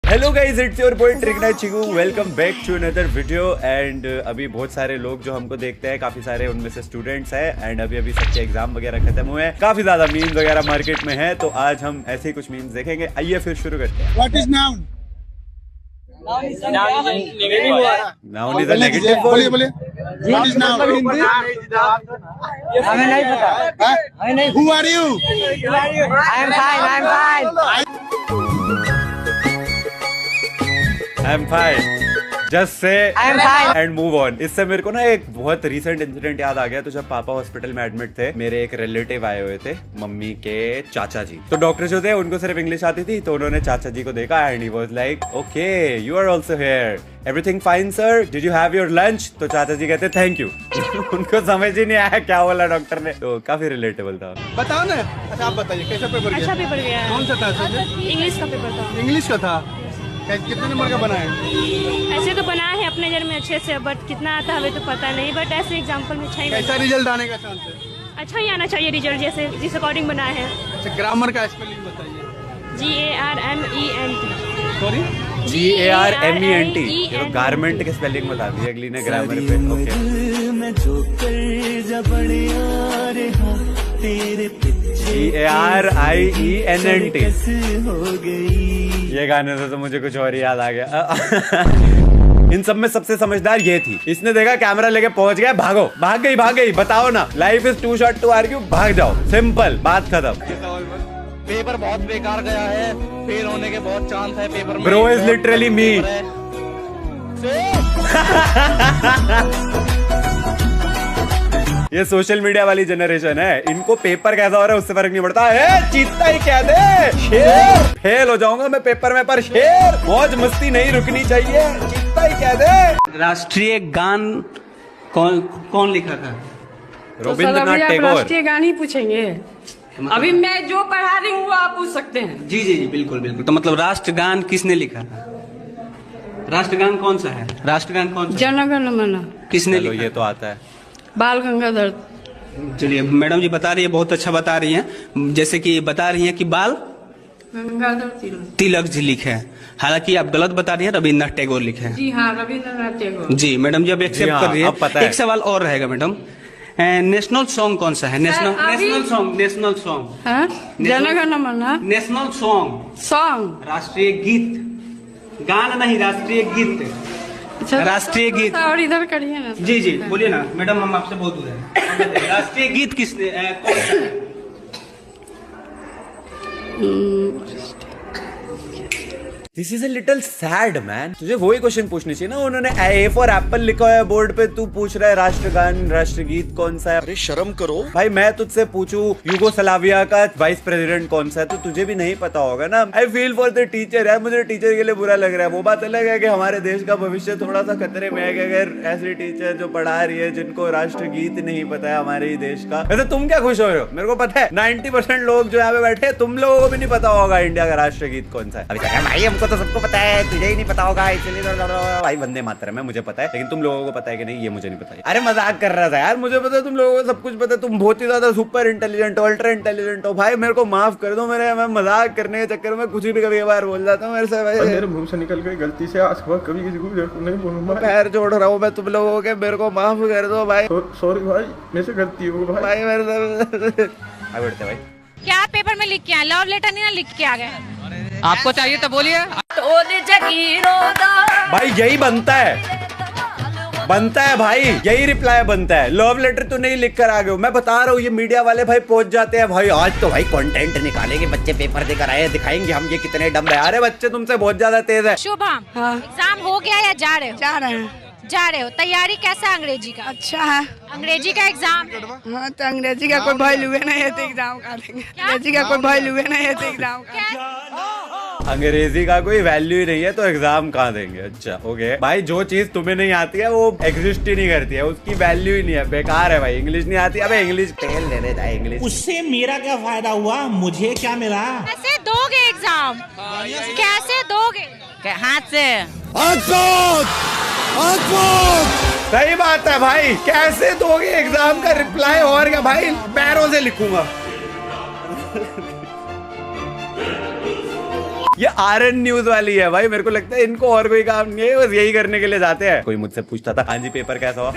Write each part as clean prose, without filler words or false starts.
Hello guys, it's your boy Trikna Chiku. Welcome back to another video. And अभी बहुत सारे लोग जो हमको देखते हैं, काफी सारे उनमें से स्टूडेंट्स हैं। एंड अभी सबके एग्जाम वगैरह खत्म हुए हैं, काफी ज्यादा मीम्स वगैरह मार्केट में है। तो आज हम ऐसे ही कुछ मीम्स देखेंगे। आइए फिर शुरू करते हैं। What is noun? Noun is a negative. बोलिए बोलिए। What is noun? हमें नहीं पता। हमें नहीं। Who are you? I am fine. I am fine. Just say I'm fine. And move on. इससे मेरे को ना एक बहुत रीसेंट इंसिडेंट याद आ गया। तो जब पापा हॉस्पिटल में एडमिट थे, मेरे एक रिलेटिव आए हुए थे, मम्मी के चाचा जी। तो डॉक्टर जो थे उनको सिर्फ इंग्लिश आती थी, तो उन्होंने चाचा जी को देखा and he was like, okay you are also here, everything fine sir, did you have your lunch? तो चाचा जी कहते थैंक यू। उनको समझ ही नहीं आया क्या बोला डॉक्टर ने। तो काफी रिलेटेबल था। बताओ ना। अच्छा आप बताइए कैसा पेपर गया? अच्छा पेपर गया है। कौन सा था सब्जेक्ट? इंग्लिश का पेपर था। इंग्लिश का था। कितने नंबर का बना है? ऐसे तो बना है अपने नजर में अच्छे से, बट कितना आता है हमें तो पता नहीं। बट ऐसे एग्जाम्पल में अच्छा ही कैसा रिजल्ट आने का चांस है? अच्छा ही आना चाहिए रिजल्ट, जैसे जिस अकॉर्डिंग बना है। अच्छा ग्रामर का स्पेलिंग बताइए। GARMENT। Sorry GARMENT। ये तो गारमेंट के स्पेलिंग बता दी, अगली ने ग्रामर पे। Okay GARIENT। ये गाने से तो मुझे कुछ और ही याद आ गया। इन सब में सबसे समझदार ये थी। इसने देखा कैमरा लेके पहुंच गया, भागो, भाग गई। बताओ ना, life is too short to argue, भाग जाओ, सिंपल, बात खत्म। पेपर बहुत बेकार गया है, फेल होने के बहुत चांस है पेपर में। ब्रो इज लिटरली मी। ये सोशल मीडिया वाली जनरेशन है, इनको पेपर कैसा हो रहा है उससे फर्क नहीं पड़ता है। चीता ही कह दे, शेर फेल हो जाऊंगा मैं पेपर में, पर शेर मौज मस्ती नहीं रुकनी चाहिए, चीता ही कह दे। राष्ट्रीय गान कौन लिखा था? रविंद्रनाथ टैगोर। राष्ट्रीय गान ही पूछेंगे? अभी मैं जो पढ़ा रही हूँ वो आप पूछ सकते हैं। जी जी जी बिल्कुल बिल्कुल। तो मतलब राष्ट्रगान किसने लिखा था? राष्ट्रगान कौन सा है? राष्ट्रगान कौन सा? जन गण मन। किसने चलो लिखा? ये तो आता है। बाल गंगाधर। चलिए मैडम जी बता रही है, बहुत अच्छा बता रही हैं। जैसे कि बता रही हैं कि बाल गंगाधर तिलक जी लिखे हैं। हालांकि आप गलत बता रही हैं, रविन्द्रनाथ टैगोर लिखे हैं। जी हाँ, रविंद्रनाथ टैगोर। जी मैडम जी अब एक्सेप्ट हाँ, कर रही अब पता है। एक सवाल और रहेगा मैडम। नेशनल सॉन्ग कौन सा है? नेशनल सॉन्ग जन गण मन। नेशनल सॉन्ग, सॉन्ग, राष्ट्रीय गीत, गान नहीं, राष्ट्रीय गीत। राष्ट्रीय गीत। और इधर करिए ना। जी जी बोलिए ना मैडम, हम आपसे बहुत दूर हैं। राष्ट्रीय गीत किसने कौन सा है? This is a little sad man. तुझे वही क्वेश्चन पूछनी चाहिए ना। उन्होंने ए फॉर एप्पल लिखा है बोर्ड पे, तू पूछ रहा है राष्ट्रगान राष्ट्रगीत कौन सा है। अरे शर्म करो भाई। मैं तुझसे पूछूं यूगोस्लाविया का वाइस प्रेसिडेंट कौन सा है, तो तुझे भी नहीं पता होगा ना। I feel for the teacher यार, मुझे टीचर के लिए बुरा लग रहा है। वो बात अलग है कि हमारे देश का भविष्य थोड़ा सा खतरे में है कि अगर ऐसी टीचर जो पढ़ा रही है जिनको राष्ट्रगीत नहीं पता है हमारे ही देश का। वैसे तुम क्या खुश हो रहे हो? मेरे को पता है 90% लोग जो यहाँ पे बैठे, तुम लोगों को भी नहीं पता होगा इंडिया का राष्ट्रगीत कौन सा है। अभी भाई हमको तो सबको पता है, तुझे ही नहीं पता होगा, इसलिए भाई वंदे मातरम है, मुझे पता है, लेकिन तुम लोगों को पता है कि नहीं ये मुझे नहीं पता है। अरे मजाक कर रहा था यार, मुझे पता है, तुम लोगों को सब कुछ पता है। तुम बहुत ही ज्यादा सुपर इंटेलिजेंट हो, अल्ट्रा इंटेलिजेंट हो भाई। मेरे को माफ कर दो, मैं मजाक करने के चक्कर में कुछ भी कभी कभार बोल जाता हूँ मेरे से भाई। मेरे मुंह से निकल गई गलती से, आज कभी किसी को नहीं बोलूंगा। पैर जोड़ रहा हूँ मैं तुम लोगों के, मेरे को माफ कर दो भाई। सॉरी भाई, मेरे से गलती हो गई भाई मेरे से। बैठते भाई। क्या पेपर में लिख के आए? लव लेटर नहीं ना लिख के आ गए? आपको चाहिए तो बोलिए। भाई यही बनता है भाई, यही रिप्लाई बनता है। लव लेटर तो नहीं लिख कर आ गए हो, मैं बता रहा हूँ। ये मीडिया वाले भाई पहुंच जाते हैं भाई, आज तो भाई कंटेंट निकालेंगे, बच्चे पेपर देकर आए, दिखाएंगे हम ये कितने डम है। अरे बच्चे तुमसे बहुत ज्यादा तेज है। शुभम, हाँ। एग्जाम हो गया या जा रहे हो? जा रहे हो। तैयारी कैसा है अंग्रेजी का? अच्छा है। अंग्रेजी का एग्जाम। हाँ तो अंग्रेजी का कोई वैल्यू नहीं है तो एग्जाम का देंगे। अंग्रेजी का कोई वैल्यू नहीं है तो एग्जाम का। अंग्रेजी का कोई वैल्यू ही नहीं है तो एग्जाम कहाँ देंगे? अच्छा ओके भाई, जो चीज तुम्हें नहीं आती है वो एग्जिस्ट ही नहीं करती है, उसकी वैल्यू ही नहीं है, बेकार है भाई। इंग्लिश नहीं आती, अबे इंग्लिश फेल ले रहे इंग्लिश। उससे मेरा क्या फायदा हुआ? मुझे क्या मिला? कैसे दोगे एग्जाम? कैसे दोगे? हाथ से। सही बात है भाई, कैसे दोगे एग्जाम का रिप्लाई? और क्या भाई, पैरों से लिखूंगा। ये आरएन न्यूज वाली है भाई, मेरे को लगता है इनको और कोई काम नहीं है, बस यही करने के लिए जाते हैं। कोई मुझसे पूछता था हाँ जी पेपर कैसा हुआ,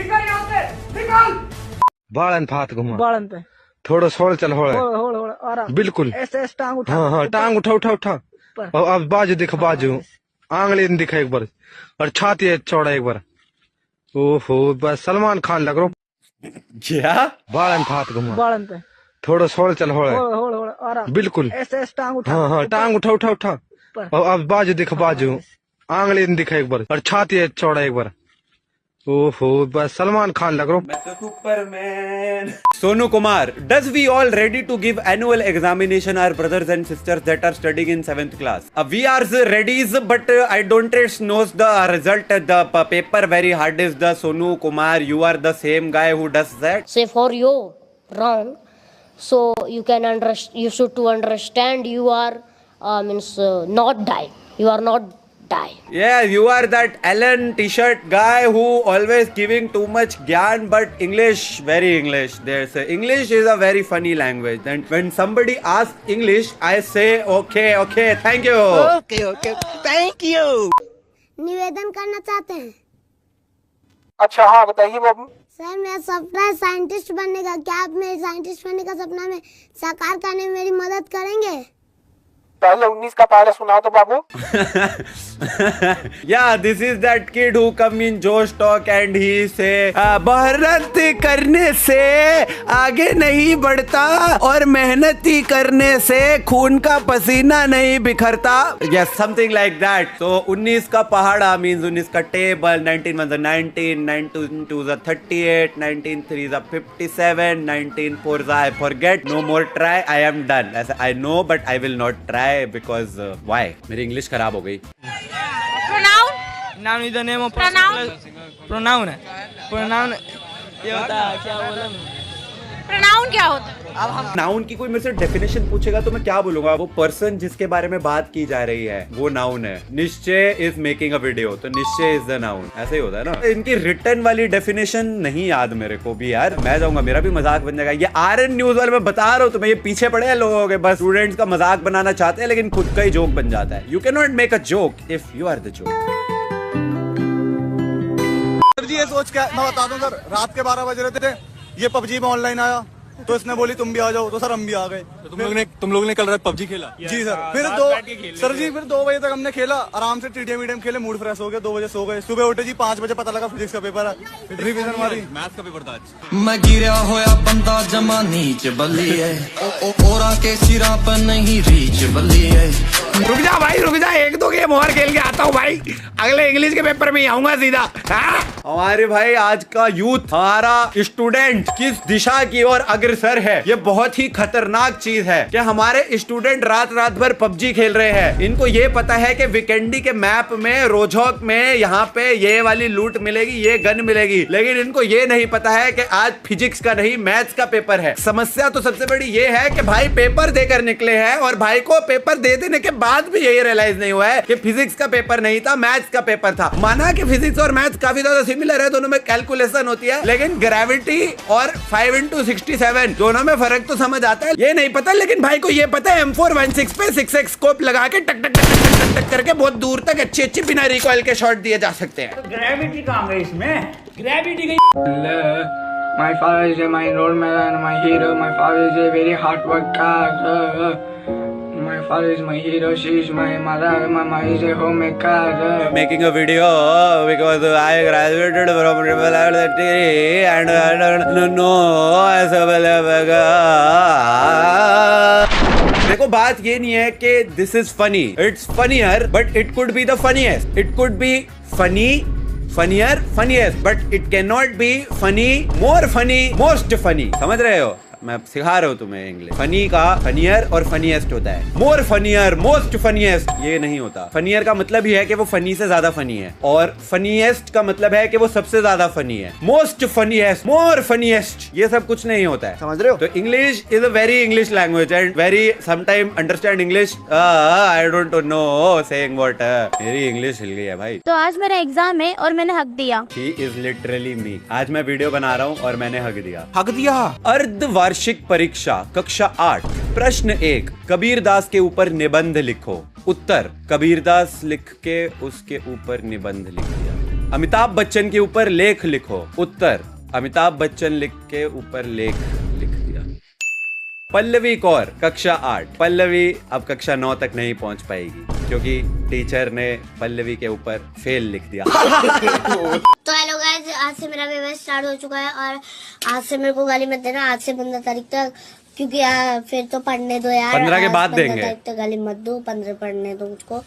बालन फात घुमा बालन पे थोड़ा सोल चल हो आराम बिल्कुल ऐसे टांग उठा हाँ हाँ टांग उठा उठा उठा और अब बाजू दिखा बाजू आंगली दिखा एक बार और छाती है चौड़ा एक बार। ओहो बस सलमान खान लग रहा क्या बालन फात घुमा बालन पे थोड़ा सोल चल हो आराम बिल्कुल ऐसे टांग उठा हाँ हाँ टांग उठा उठा उठा और अब बाजू दिखा बाजू आंगली दिखा एक बार और छाती है चौड़ा एक बार। ओहो बस सलमान खान लग रहा superman. Sonu Kumar, does we all ready to give annual examination our brothers and sisters that are studying in 7th class? We are ready but I don't knows the result, the paper very hard is the Sonu Kumar, you are the same guy who does that? Say for you wrong, so you can you should to understand you are not die, you are not die. Yeah, you are that Alan t-shirt guy who always giving too much gyan, but English, very English. There's English is a very funny language. And when somebody asks English, I say okay, thank you. Okay, thank you. निवेदन करना चाहते हैं। अच्छा हाँ बताइए बाबू। Sir मेरा सपना है साइंटिस्ट बनने का, क्या आप मेरे साइंटिस्ट बनने का सपना में साकार करने में मेरी मदद करेंगे? पहले 19 का पहाड़ा सुनाओ तो बाबू। Yeah, this is that kid who come in Josh Talk and he say मेहनत करने से आगे नहीं बढ़ता और मेहनत ही करने से खून का पसीना नहीं बिखरता। Yes, something like that. So 19 का पहाड़ा means 19 का table, 19 1 19, 19 2 38, 19 3 57, 19 4 I forget, no more try, I am done. ऐसा I know but I will not try because why? मेरी इंग्लिश खराब हो गई। Noun is the name of pronoun है। pronoun ये होता है क्या बोले? प्रोनाउन क्या होता है? अब हम नाउन की कोई मेरे से डेफिनेशन पूछेगा तो मैं क्या बोलूंगा? वो पर्सन जिसके बारे में बात की जा रही है वो नाउन है। निश्चय इज मेकिंग अ वीडियो, तो निश्चय इज द नाउन, ऐसे ही होता है ना। इनकी रिटर्न वाली डेफिनेशन नहीं याद मेरे को भी यार, मैं जाऊंगा मेरा भी मजाक बन जाएगा। ये आरएन न्यूज वाले मैं बता रहा हूँ तुम्हें, ये पीछे पड़े हैं लोगों के, बस स्टूडेंट्स का मजाक बनाना चाहते हैं लेकिन खुद का ही जोक बन जाता है। You can not make a joke if you are the joke. Sir ji ये सोच के मैं बता दूं सर, रात के 12 बज रहे थे, ये पबजी में ऑनलाइन आया तो इसने बोली तुम भी आ जाओ, तो सर हम भी आ गए। तो तुम लोग ने कल रात पबजी खेला? जी सर। फिर फिर 2 बजे तक हमने खेला, आराम से टीडीएम खेले, मूड फ्रेश हो गया, 2 बजे सो गए। सुबह उठे जी 5 बजे, पता लगा फिजिक्स का पेपर है, रिवीजन मारी, मैथ्स का पेपर था आज। मैं गिरा होया बंदा जमा नीच बल्ली है, ओरा के सिरा पर नहीं रीच बल्ली है। रुक जा भाई रुक जा, 1-2 गेम और खेल के आता हूँ भाई, अगले इंग्लिश के पेपर में आऊंगा सीधा। हमारे भाई आज का यूथ, हमारा स्टूडेंट किस दिशा की ओर अग्रसर है, ये बहुत ही खतरनाक चीज है कि हमारे स्टूडेंट रात भर पबजी खेल रहे हैं। इनको ये पता है कि वीकेंडी के मैप में रोजोक में यहाँ पे ये वाली लूट मिलेगी, ये गन मिलेगी, लेकिन इनको ये नहीं पता है कि आज फिजिक्स का नहीं मैथ्स का पेपर है। समस्या तो सबसे बड़ी ये है कि भाई पेपर देकर निकले हैं और भाई को पेपर दे देने के बाद भी यही रियलाइज नहीं हुआ है कि फिजिक्स का पेपर नहीं था, मैथ्स का पेपर था। माना कि फिजिक्स और मैथ्स काफी ज्यादा सिमिलर है, दोनों में कैलकुलेशन होती है, लेकिन ग्रेविटी और 5 × 67 दोनों में फर्क तो समझ आता है। ये नहीं पता, लेकिन भाई को ये पता है M416 पे 6x स्कोप लगा के टक टक टक टक टक करके बहुत दूर तक अच्छे बिना रिकॉइल के शॉट दिए जा सकते हैं। ग्रेविटी कहाँ गई इसमें? ग्रेविटी गई। My father is my role model, my hero. My father is a very hard worker. My father is my hero. She is my mother. My mother is a homemaker. Making a video because I graduated from Rebel and no as देखो बात ये नहीं है कि this is funny, it's funnier but it could be the funniest, it could be funny funnier, funniest, but it cannot be funny, more funny, most funny। समझ रहे हो? मैं सिखा रहा हूँ तुम्हें इंग्लिश। फनी का फनियर और फनीएस्ट होता है, मोर फनियर, मोस्ट फनीएस्ट ये नहीं होता। फनियर का मतलब ही है कि वो फनी से ज्यादा फनी है, और फनीएस्ट का मतलब है कि वो सबसे ज्यादा फनी है। मोस्ट फनीएस्ट, मोर फनीएस्ट ये सब कुछ नहीं होता है, समझ रहे हो? तो English is a very English language and very sometime understand English. I don't know saying what. मेरी इंग्लिश हिल गई है भाई। तो आज मेरा एग्जाम है और मैंने हक दिया। She is literally me। आज मैं वीडियो बना रहा हूँ और मैंने हक दिया। हक दिया। अर्धवार्षिक परीक्षा कक्षा 8 प्रश्न 1, कबीरदास के ऊपर निबंध लिखो। उत्तर, कबीरदास लिख के उसके ऊपर निबंध लिख दिया। अमिताभ बच्चन के ऊपर लेख लिखो। उत्तर, अमिताभ बच्चन लिख के ऊपर लेख लिख दिया। पल्लवी कौर, कक्षा 8। पल्लवी अब कक्षा 9 तक नहीं पहुंच पाएगी क्योंकि टीचर ने पल्लवी के ऊपर फेल लिख दिया। तो हेलो गाइस, आज से मेरा पेपर स्टार्ट हो चुका है और आज से मेरे को गाली मत देना। आज से 15 तारीख तक, क्योंकि यार फिर तो पढ़ने दो यार। 15 के बाद 15 देंगे। तारीख तक गाली मत दो, 15 पढ़ने दो मुझको।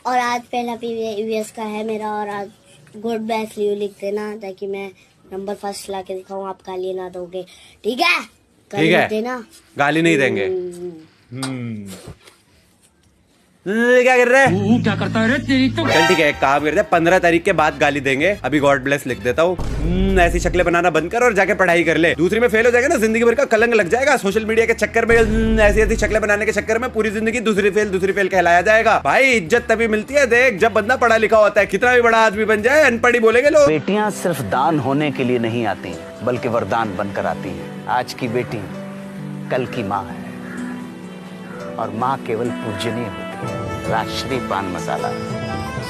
और आज पहला ईवीएस का है मेरा और आज गुड बेस्ट लीव लिख देना ताकि मैं नंबर फर्स्ट ला के दिखाऊँ। आप गाली ना दोगे, ठीक है? ठीक है, देना, गाली नहीं देंगे। क्या कर रहे हैं? क्या करता है तेरी तो। चल ठीक है, एक काम करते हैं, 15 तारीख के बाद गाली देंगे। अभी गॉड ब्लेस लिख देता हूँ। ऐसी शक्लें बनाना बंद कर और जाके पढ़ाई कर ले। दूसरी में फेल हो जाएगा ना, जिंदगी भर का कलंक लग जाएगा। सोशल मीडिया के चक्कर में ऐसी ऐसी शक्लें बनाने के चक्कर में पूरी जिंदगी दूसरी फेल कहलाया जाएगा। भाई इज्जत तभी मिलती है देख जब बंदा पढ़ा लिखा होता है। कितना भी बड़ा आदमी बन जाए, अनपढ़ ही बोलेंगे लोग। बेटियां सिर्फ दान होने के लिए नहीं आती बल्कि वरदान बनकर आती हैं। आज की बेटी कल की माँ है और माँ केवल पूजनीय होती है। राजश्री पान मसाला,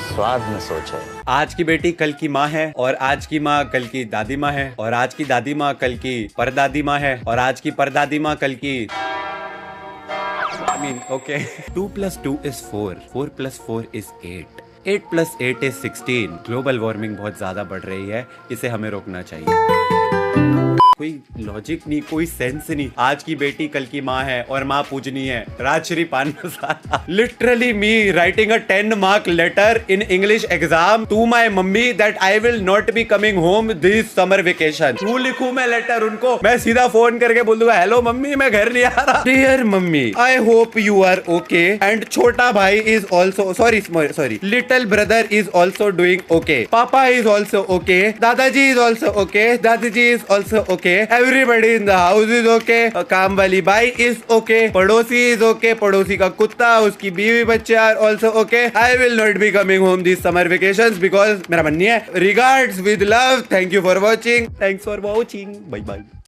स्वाद में सोच है। आज की बेटी कल की माँ है और आज की माँ कल की दादी माँ है और आज की दादी माँ कल की परदादी माँ है और आज की परदादी माँ कल की ओके 2 + 2 = 4, 4 + 4 = 8, 8 + 8 = 16। ग्लोबल वार्मिंग बहुत ज्यादा बढ़ रही है, इसे हमें रोकना चाहिए। कोई लॉजिक नहीं, कोई सेंस नहीं। आज की बेटी कल की माँ है और माँ पूजनी है। Rajshree Pan Masala. Literally me writing a 10 mark letter in English exam to my mummy that I will not be coming home this summer vacation. क्यों लिखूं मैं लेटर उनको? मैं सीधा फोन करके बोल दूंगा, हेलो मम्मी, मैं घर नहीं आ रहा। Dear mummy, I hope you are okay and chhota bhai is also sorry little brother is also doing okay. Papa is also okay. Dadaji is also okay. Dadi ji is also okay. Everybody in the house is okay. Kaam wali bai is okay. पड़ोसी is okay. पड़ोसी का कुत्ता, उसकी बीवी बच्चे are also okay. I will not be coming home this summer vacations because मेरा मन नहीं है। Regards with love. Thank you for watching. Thanks for watching. Bye bye.